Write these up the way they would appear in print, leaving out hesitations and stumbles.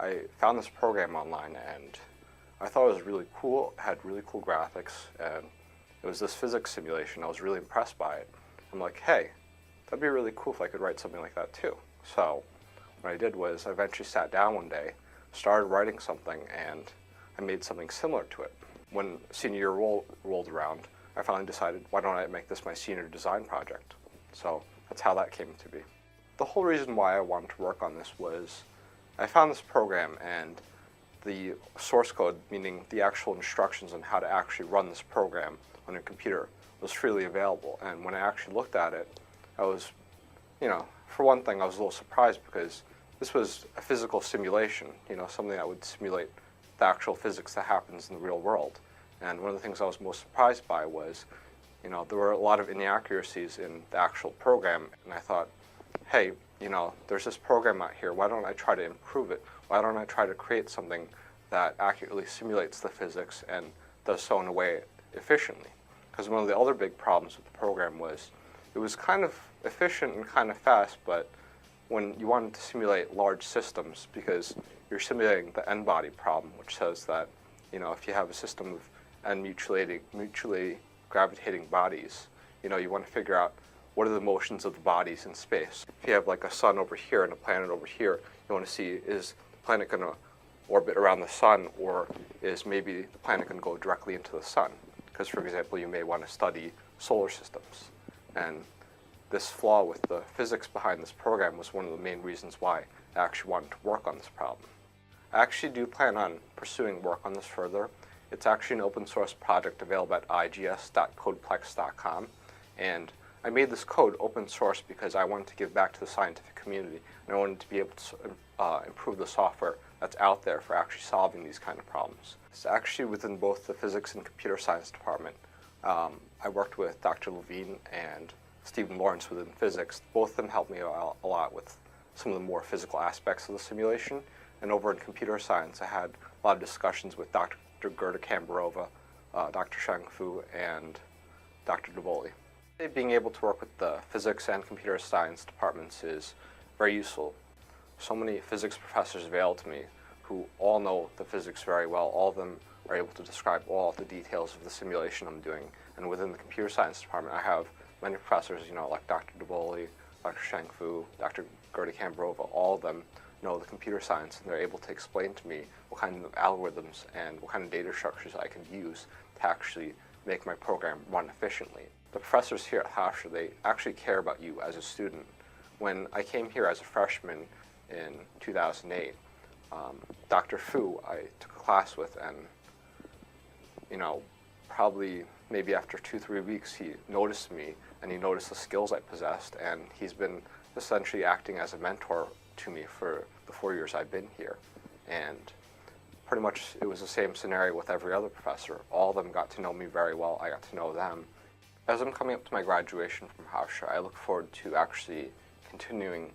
I found this program online and I thought it was really cool. It had really cool graphics and it was this physics simulation. I was really impressed by it. I'm like, hey, that'd be really cool if I could write something like that too. So what I did was I eventually sat down one day, started writing something, and I made something similar to it. When senior year rolled around, I finally decided, why don't I make this my senior design project? So that's how that came to be. The whole reason why I wanted to work on this was I found this program and the source code, meaning the actual instructions on how to actually run this program on your computer, was freely available. And when I actually looked at it, I was, for one thing, I was a little surprised because this was a physical simulation, something that would simulate the actual physics that happens in the real world. And one of the things I was most surprised by was, there were a lot of inaccuracies in the actual program, and I thought, hey, there's this program out here, why don't I try to improve it? Why don't I try to create something that accurately simulates the physics and does so in a way efficiently? Because one of the other big problems with the program was it was kind of efficient and kind of fast, but when you wanted to simulate large systems, because you're simulating the n-body problem, which says that, if you have a system of n mutually gravitating bodies, you want to figure out what are the motions of the bodies in space. If you have like a sun over here and a planet over here, you want to see, is the planet going to orbit around the sun, or is maybe the planet going to go directly into the sun? Because, for example, you may want to study solar systems. And this flaw with the physics behind this program was one of the main reasons why I actually wanted to work on this problem. I actually do plan on pursuing work on this further. It's actually an open source project available at igs.codeplex.com. And I made this code open source because I wanted to give back to the scientific community, and I wanted to be able to improve the software that's out there for actually solving these kind of problems. It's actually within both the physics and computer science department. I worked with Dr. Levine and Stephen Lawrence within physics. Both of them helped me a lot with some of the more physical aspects of the simulation. And over in computer science, I had a lot of discussions with Dr. Gerda Kambarova, Dr. Shang Fu, and Dr. Duboli. Being able to work with the physics and computer science departments is very useful. So many physics professors available to me who all know the physics very well. All of them are able to describe all of the details of the simulation I'm doing. And within the computer science department, I have many professors, like Dr. Duboli, Dr. Shang Fu, Dr. Gerda Kambarova. All of them know the computer science, and they're able to explain to me what kind of algorithms and what kind of data structures I can use to actually make my program run efficiently. The professors here at Hofstra, they actually care about you as a student. When I came here as a freshman in 2008, Dr. Fu I took a class with, and probably maybe after 2-3 weeks he noticed me and he noticed the skills I possessed, and he's been essentially acting as a mentor to me for the 4 years I've been here. And pretty much it was the same scenario with every other professor. All of them got to know me very well, I got to know them. As I'm coming up to my graduation from Hofstra, I look forward to actually continuing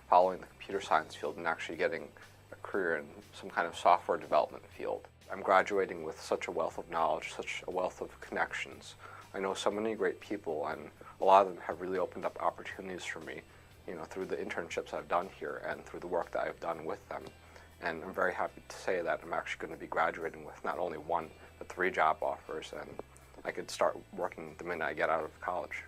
following the computer science field and actually getting a career in some kind of software development field. I'm graduating with such a wealth of knowledge, such a wealth of connections. I know so many great people, and a lot of them have really opened up opportunities for me, through the internships I've done here and through the work that I've done with them. And I'm very happy to say that I'm actually going to be graduating with not only 1, but 3 job offers, and I could start working the minute I get out of college.